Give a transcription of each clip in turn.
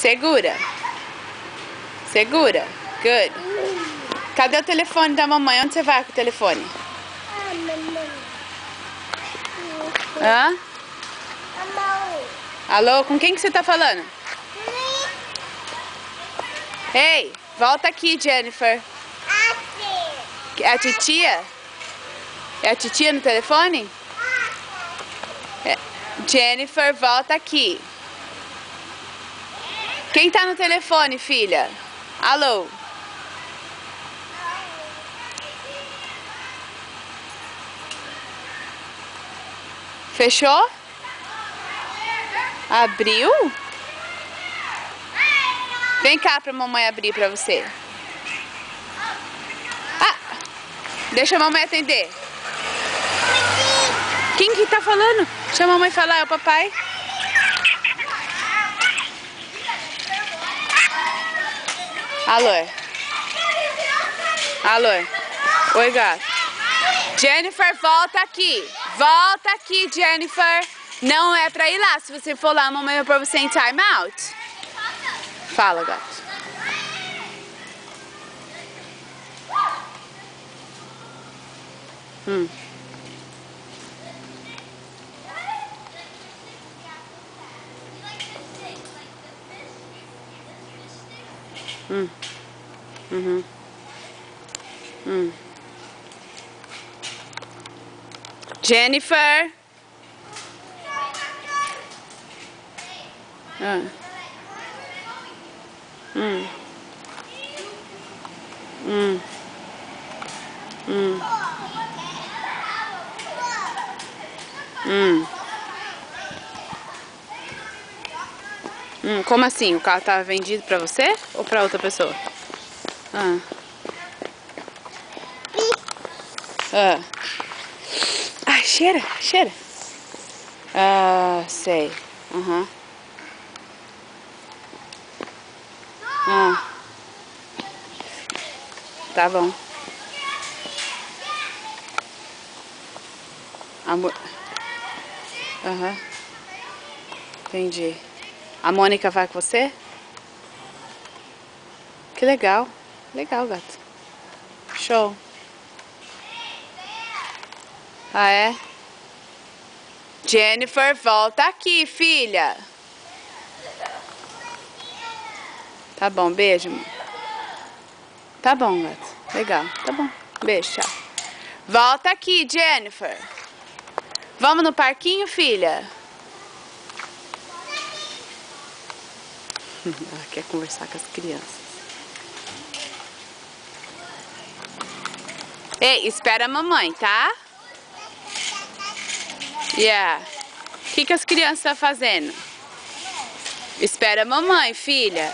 Segura. Segura. Good. Cadê o telefone da mamãe? Onde você vai com o telefone? Hã? Alô? Com quem que você tá falando? Ei, volta aqui, Jennifer. É a titia? É a titia no telefone? É. Jennifer, volta aqui. Quem tá no telefone, filha? Alô? Fechou? Abriu? Vem cá pra mamãe abrir pra você. Ah! Deixa a mamãe atender. Quem que tá falando? Deixa a mamãe falar, é o papai. Alô? Alô? Oi, gato. Jennifer, volta aqui. Volta aqui, Jennifer. Não é pra ir lá. Se você for lá, a mamãe vai pôr você em time out. Fala, gato. Jennifer. Como assim? O carro tá vendido pra você ou pra outra pessoa? Ai, cheira, cheira. Sei. Tá bom. Amor. Entendi. A Mônica vai com você? Que legal. Legal, gato. Show. Ah, é? Jennifer, volta aqui, filha. Tá bom, beijo, amor. Tá bom, gato. Legal. Tá bom. Beijo, tchau. Volta aqui, Jennifer. Vamos no parquinho, filha? Ela quer conversar com as crianças. Ei, espera a mamãe, tá? Yeah. O que as crianças estão fazendo? Espera a mamãe, filha.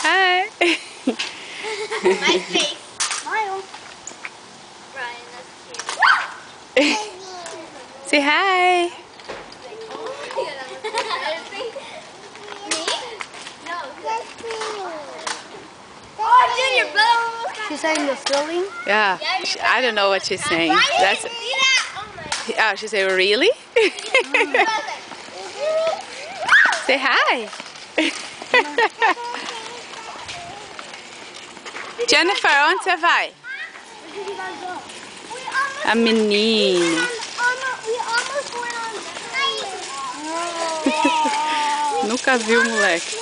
Hi. My face. Smile. Brian, that's cute. Say hi. Me? No. Oh, dude, your brother. She's saying the filling? Yeah. I don't know what she's saying. That's. See that? Oh my God. Oh, she said, really? Say hi. Jennifer, onde você vai? A menina. Nunca vi o moleque.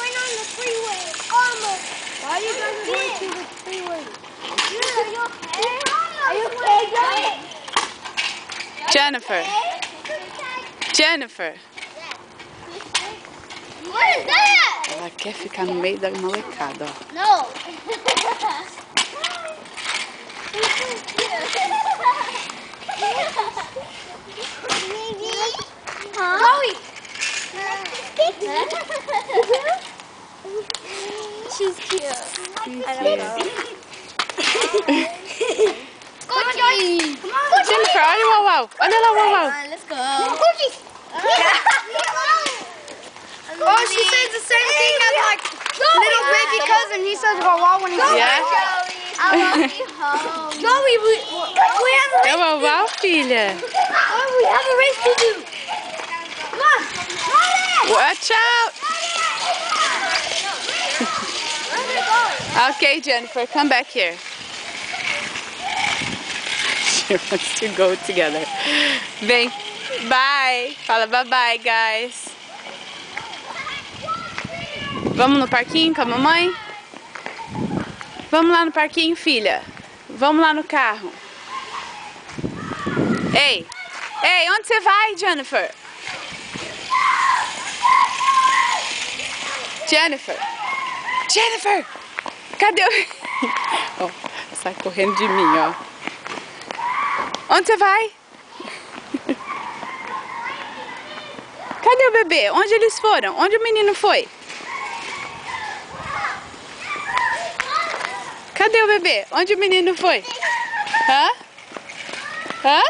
Jennifer. Jennifer. What is that? Ela quer ficar no meio da molecada, ó. No. Chloe. She's cute. I don't know. Gucci. Jennifer, olha o uau-uau. Olha lá o uau-uau. Let's go. Gucci. Oh, she says the same thing as like little baby cousin. He says wow when he's Yeah? I want to be home. Chloe, we have a race. É vovó, filha. Oh, we have a race to do. Come on. Run it. Watch out. Where are we going? Okay, Jennifer, come back here. She wants to go together. Vem. Bye. Fala bye bye, guys. Vamos no parquinho com a mamãe? Vamos lá no parquinho, filha. Vamos lá no carro. Ei. Ei, onde você vai, Jennifer? Jennifer. Jennifer. Cadê o... Ó, sai correndo de mim, ó. Onde você vai? Cadê o bebê? Onde eles foram? Onde o menino foi? Cadê o bebê? Onde o menino foi? Hã? Hã?